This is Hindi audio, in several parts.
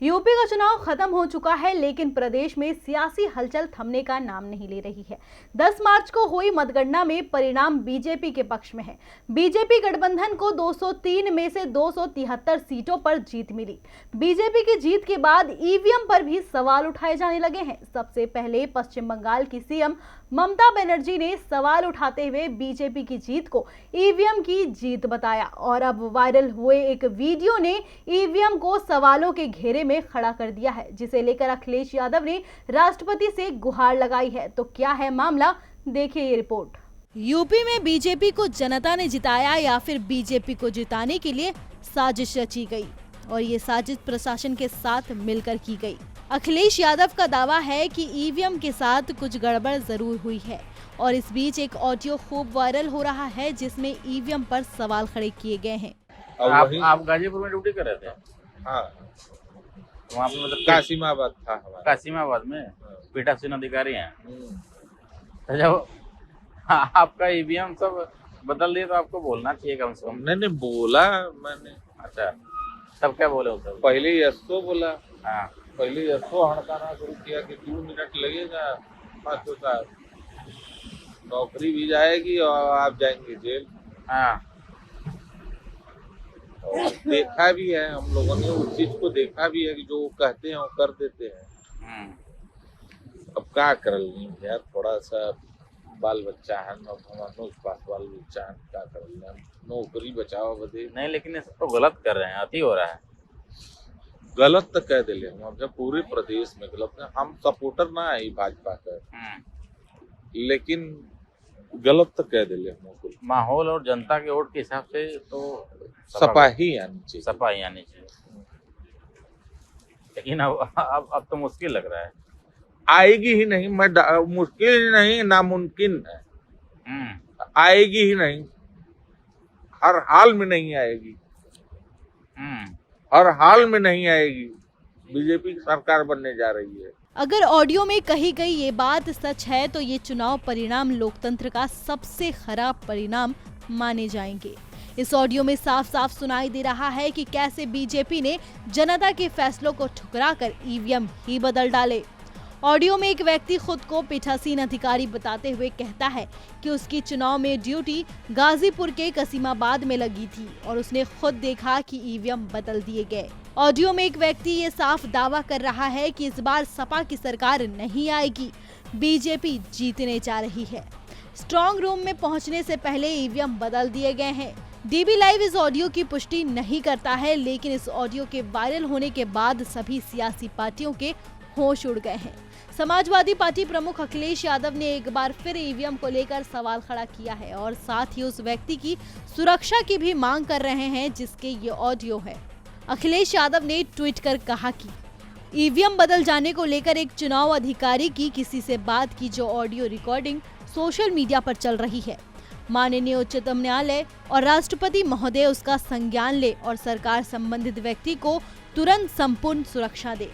यूपी का चुनाव खत्म हो चुका है, लेकिन प्रदेश में सियासी हलचल थमने का नाम नहीं ले रही है। 10 मार्च को हुई मतगणना में परिणाम बीजेपी के पक्ष में है। बीजेपी गठबंधन को 203 में से 273 सीटों पर जीत मिली। बीजेपी की जीत के बाद ईवीएम पर भी सवाल उठाए जाने लगे हैं। सबसे पहले पश्चिम बंगाल की सीएम ममता बनर्जी ने सवाल उठाते हुए बीजेपी की जीत को ईवीएम की जीत बताया और अब वायरल हुए एक वीडियो ने ईवीएम को सवालों के घेरे में खड़ा कर दिया है, जिसे लेकर अखिलेश यादव ने राष्ट्रपति से गुहार लगाई है। तो क्या है मामला, देखिए ये रिपोर्ट। यूपी में बीजेपी को जनता ने जिताया या फिर बीजेपी को जिताने के लिए साजिश रची गई और ये साजिश प्रशासन के साथ मिलकर की गई। अखिलेश यादव का दावा है कि ईवीएम के साथ कुछ गड़बड़ जरूर हुई है और इस बीच एक ऑडियो खूब वायरल हो रहा है जिसमें ईवीएम पर सवाल खड़े किए गए हैं। आप गाजीपुर में ड्यूटी कर रहे थे? हाँ, वहाँ पे मतलब कासिमाबाद था हमारा। कासिमाबाद में पीठासीन अधिकारी हैं। तो जब आपका ईवीएम सब बदल दिए तो आपको बोलना चाहिए कम से कम। नहीं बोला मैंने। अच्छा, तब क्या बोले उस सब? पहले यस्सो बोला। हाँ, पहले यस्सो हड़काना शुरू किया कि 2 मिनट लगेगा, मास्टर साहब नौकरी भी जाएगी और आप जाएंगे जेल। हाँ, और देखा भी है, हम लोगों ने उस चीज को देखा भी है कि जो वो कहते हैं वो कर देते हैं। अब क्या कर यार, थोड़ा सा बाल बच्चा है, पास बाल बच्चा है, क्या कर नौकरी बचाओ बदे। नहीं, लेकिन ये सब तो गलत कर रहे हैं, अति हो रहा है। गलत तो कह दिले हम जब पूरे प्रदेश में गलत है। हम सपोर्टर ना है भाजपा का, लेकिन गलत तो कह दिले हम। माहौल और जनता के वोट के हिसाब से तो सपा ही आनी चाहिए। सपा ही आनी चाहिए, लेकिन अब तो मुश्किल लग रहा है। आएगी ही नहीं, मुश्किल ही नहीं, नामुमकिन है। आएगी ही नहीं, हर हाल में नहीं आएगी। हर हाल में नहीं आएगी। बीजेपी की सरकार बनने जा रही है। अगर ऑडियो में कही गई ये बात सच है तो ये चुनाव परिणाम लोकतंत्र का सबसे खराब परिणाम माने जाएंगे। इस ऑडियो में साफ साफ सुनाई दे रहा है कि कैसे बीजेपी ने जनता के फैसलों को ठुकराकर ईवीएम ही बदल डाले। ऑडियो में एक व्यक्ति खुद को पीठासीन अधिकारी बताते हुए कहता है कि उसकी चुनाव में ड्यूटी गाजीपुर के कसीमाबाद में लगी थी और उसने खुद देखा कि ईवीएम बदल दिए गए। ऑडियो में एक व्यक्ति ये साफ दावा कर रहा है कि इस बार सपा की सरकार नहीं आएगी, बीजेपी जीतने जा रही है। स्ट्रॉन्ग रूम में पहुंचने से पहले ईवीएम बदल दिए गए हैं। डीबी लाइव इस ऑडियो की पुष्टि नहीं करता है, लेकिन इस ऑडियो के वायरल होने के बाद सभी सियासी पार्टियों के होश उड़ गए हैं। समाजवादी पार्टी प्रमुख अखिलेश यादव ने एक बार फिर ईवीएम को लेकर सवाल खड़ा किया है और साथ ही उस व्यक्ति की सुरक्षा की भी मांग कर रहे हैं जिसके ये ऑडियो है। अखिलेश यादव ने ट्वीट कर कहा कि ईवीएम बदल जाने को लेकर एक चुनाव अधिकारी की किसी से बात की जो ऑडियो रिकॉर्डिंग सोशल मीडिया पर चल रही है। माननीय उच्चतम न्यायालय और राष्ट्रपति महोदय उसका संज्ञान ले और सरकार संबंधित व्यक्ति को तुरंत संपूर्ण सुरक्षा दे।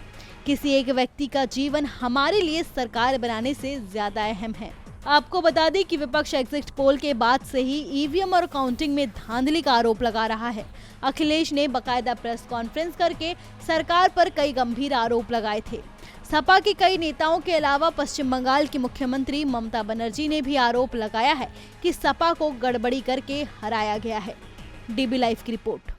किसी एक व्यक्ति का जीवन हमारे लिए सरकार बनाने से ज्यादा अहम है। आपको बता दें कि विपक्ष एग्जिट पोल के बाद से ही ईवीएम और काउंटिंग में धांधली का आरोप लगा रहा है। अखिलेश ने बकायदा प्रेस कॉन्फ्रेंस करके सरकार पर कई गंभीर आरोप लगाए थे। सपा के कई नेताओं के अलावा पश्चिम बंगाल की मुख्यमंत्री ममता बनर्जी ने भी आरोप लगाया है कि सपा को गड़बड़ी करके हराया गया है। डीबी लाइव की रिपोर्ट।